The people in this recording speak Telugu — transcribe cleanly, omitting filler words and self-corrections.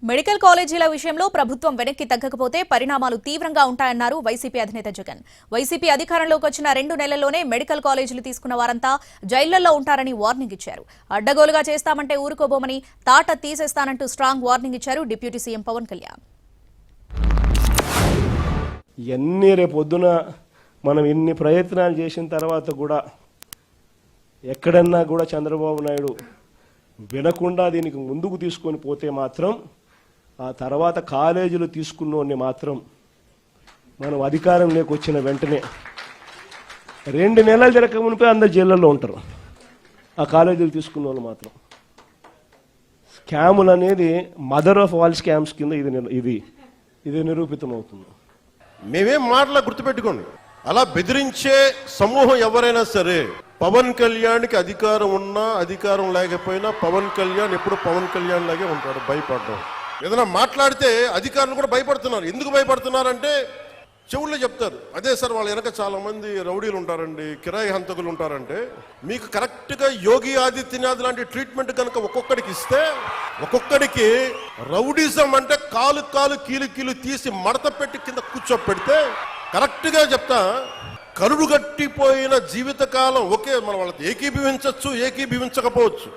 మెడికల్ కాలేజీల విషయంలో ప్రభుత్వం వెనక్కి తగ్గకపోతే పరిణామాలు తీవ్రంగా ఉంటాయన్నారు వైసీపీ అధినేత జగన్. వైసీపీ అధికారంలోకి వచ్చిన 2 నెలల్లోనే మెడికల్ కాలేజీలు తీసుకున్న వారంతా జైళ్లలో ఉంటారని వార్నింగ్ ఇచ్చారు. అడ్డగోలుగా చేస్తామంటే ఊరుకోబోమని, తాట తీసేస్తానంటూ స్ట్రాంగ్ వార్నింగ్ ఇచ్చారు డిప్యూటీ సీఎం పవన్ కళ్యాణ్. ఎన్ని రేపొద్దున మనం ఇన్ని ప్రయత్నాలు చేసిన తర్వాత కూడా ఎక్కడన్నా కూడా చంద్రబాబు నాయుడు వినకుండా దీనికి ముందుకు తీసుకొని పోతే మాత్రం ఆ తర్వాత కాలేజీలు తీసుకున్నోడిని మాత్రం మనం అధికారంలోకి వచ్చిన వెంటనే 2 నెలలు జరగక మునిపే అందరు జైళ్ళల్లో ఉంటారు. ఆ కాలేజీలు తీసుకున్న వాళ్ళు మాత్రం స్కాములు అనేది మదర్ ఆఫ్ ఆల్ స్కామ్స్ కింద ఇది నిరూపితం అవుతుంది. మేమేం మాటలా గుర్తుపెట్టుకోండి, అలా బెదిరించే సమూహం ఎవరైనా సరే, పవన్ కళ్యాణ్కి అధికారం ఉన్నా అధికారం లేకపోయినా పవన్ కళ్యాణ్ ఎప్పుడు పవన్ కళ్యాణ్ లాగే ఉంటాడు. భయపడడం, ఏదైనా మాట్లాడితే అధికారులు కూడా భయపడుతున్నారు. ఎందుకు భయపడుతున్నారంటే చెవుల్లో చెప్తారు, అదే సార్ వాళ్ళ వెనక చాలా మంది రౌడీలు ఉంటారండి, కిరాయి హంతకులు ఉంటారంటే, మీకు కరెక్ట్గా యోగి ఆదిత్యనాథ్ లాంటి ట్రీట్మెంట్ కనుక ఒక్కొక్కడికి ఇస్తే, ఒక్కొక్కడికి రౌడీజం అంటే కాలు కీలు తీసి మడత పెట్టి కింద కూర్చోపెడితే, కరెక్ట్గా చెప్తా, కరుడు గట్టిపోయిన జీవితకాలం ఒకే, మనం వాళ్ళకి ఏకీభవించవచ్చు, ఏకీభవించకపోవచ్చు.